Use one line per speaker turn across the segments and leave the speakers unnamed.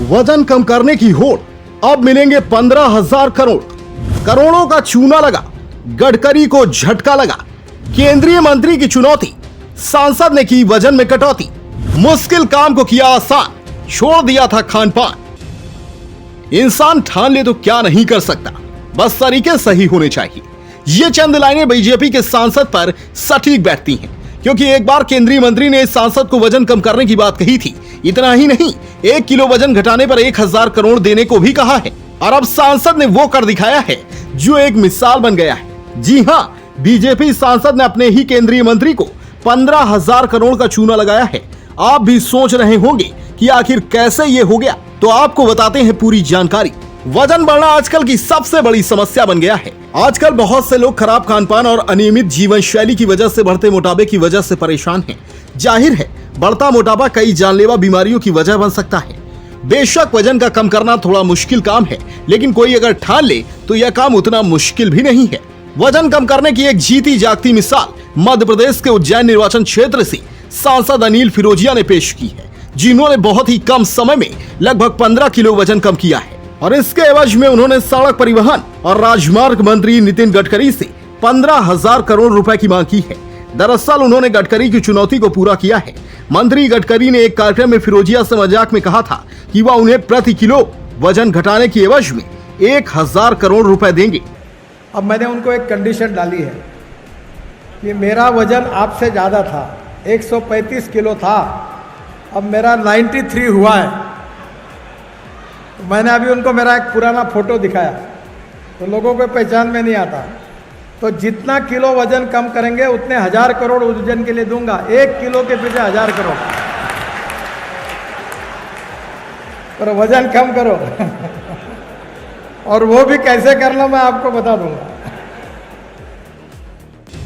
वजन कम करने की होड़, अब मिलेंगे 15,000 करोड़। करोड़ों का चूना लगा, गडकरी को झटका लगा। केंद्रीय मंत्री की चुनौती, सांसद ने की वजन में कटौती। मुश्किल काम को किया आसान, छोड़ दिया था खान पान। इंसान ठान ले तो क्या नहीं कर सकता, बस तरीके सही होने चाहिए। ये चंद लाइनें बीजेपी के सांसद पर सटीक बैठती हैं, क्योंकि एक बार केंद्रीय मंत्री ने सांसद को वजन कम करने की बात कही थी। इतना ही नहीं, 1 किलो वजन घटाने पर 1,000 करोड़ देने को भी कहा है। और अब सांसद ने वो कर दिखाया है जो एक मिसाल बन गया है। जी हां, बीजेपी सांसद ने अपने ही केंद्रीय मंत्री को 15,000 करोड़ का चूना लगाया है। आप भी सोच रहे होंगे कि आखिर कैसे ये हो गया, तो आपको बताते हैं पूरी जानकारी। वजन बढ़ना आजकल की सबसे बड़ी समस्या बन गया है। आजकल बहुत से लोग खराब खानपान और अनियमित जीवन शैली की वजह से बढ़ते मोटापे की वजह से परेशान हैं। जाहिर है, बढ़ता मोटापा कई जानलेवा बीमारियों की वजह बन सकता है। बेशक वजन का कम करना थोड़ा मुश्किल काम है, लेकिन कोई अगर ठान ले तो यह काम उतना मुश्किल भी नहीं है। वजन कम करने की एक जीती जागती मिसाल मध्य प्रदेश के उज्जैन निर्वाचन क्षेत्र से सांसद अनिल फिरोजिया ने पेश की है, जिन्होंने बहुत ही कम समय में लगभग 15 किलो वजन कम किया है। और इसके एवज में उन्होंने सड़क परिवहन और राजमार्ग मंत्री नितिन गडकरी से 15,000 करोड़ रुपए की मांग की है। दरअसल उन्होंने गडकरी की चुनौती को पूरा किया है। मंत्री गडकरी ने एक कार्यक्रम में फिरोजिया से मजाक में कहा था कि वह उन्हें प्रति किलो वजन घटाने की एवज में 1,000 करोड़ रुपए देंगे।
अब मैंने उनको एक कंडीशन डाली है कि मेरा वजन आपसे ज़्यादा था, 135 किलो था, अब मेरा 93 हुआ है। तो मैंने अभी उनको मेरा एक पुराना फोटो दिखाया, तो लोगों को पहचान में नहीं आता। तो जितना किलो वजन कम करेंगे उतने 1,000 करोड़ उज्जैन के लिए दूंगा। 1 किलो के पीछे 1,000 करोड़। पर वजन कम करो और वो भी कैसे करना मैं आपको बता दूंगा।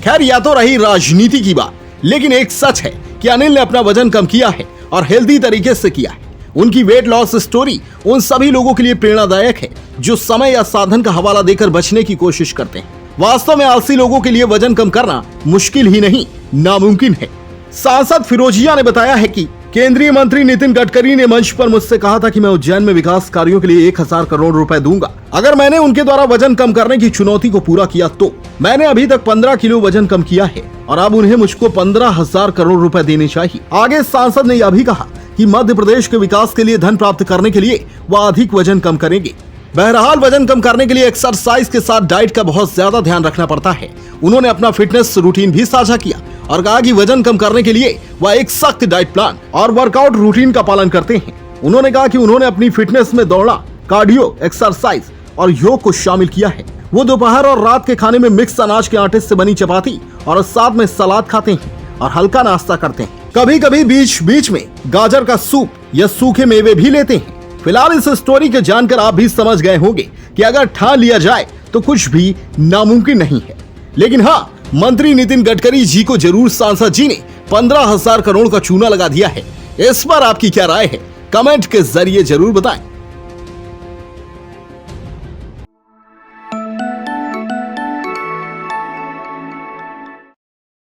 खैर, या तो रही राजनीति की बात, लेकिन एक सच है कि अनिल ने अपना वजन कम किया है और हेल्दी तरीके से किया है। उनकी वेट लॉस स्टोरी उन सभी लोगों के लिए प्रेरणादायक है जो समय या साधन का हवाला देकर बचने की कोशिश करते हैं। वास्तव में आलसी लोगों के लिए वजन कम करना मुश्किल ही नहीं, नामुमकिन है। सांसद फिरोजिया ने बताया है कि केंद्रीय मंत्री नितिन गडकरी ने मंच पर मुझसे कहा था कि मैं उज्जैन में विकास कार्यों के लिए 1,000 करोड़ रुपए दूंगा अगर मैंने उनके द्वारा वजन कम करने की चुनौती को पूरा किया। तो मैंने अभी तक 15 किलो वजन कम किया है और अब उन्हें मुझको 15,000 करोड़ रुपए देने चाहिए। आगे सांसद ने यह भी कहा कि मध्य प्रदेश के विकास के लिए धन प्राप्त करने के लिए वह अधिक वजन कम करेंगे। बहरहाल, वजन कम करने के लिए एक्सरसाइज के साथ डाइट का बहुत ज्यादा ध्यान रखना पड़ता है। उन्होंने अपना फिटनेस रूटीन भी साझा किया और कहा कि वजन कम करने के लिए वह एक सख्त डाइट प्लान और वर्कआउट रूटीन का पालन करते हैं। उन्होंने कहा कि उन्होंने अपनी फिटनेस में दौड़ना, कार्डियो, एक्सरसाइज और योग को शामिल किया है। वो दोपहर और रात के खाने में मिक्स अनाज के आटे से बनी चपाती और साथ में सलाद खाते हैं और हल्का नाश्ता करते हैं। कभी कभी बीच बीच में गाजर का सूप या सूखे मेवे भी लेते हैं। फिलहाल इस स्टोरी के जानकर आप भी समझ गए होंगे कि अगर ठान लिया जाए तो कुछ भी नामुमकिन नहीं है। लेकिन हाँ, मंत्री नितिन गडकरी जी को जरूर सांसद जी ने 15,000 करोड़ का चूना लगा दिया है। इस पर आपकी क्या राय है, कमेंट के जरिए जरूर बताएं।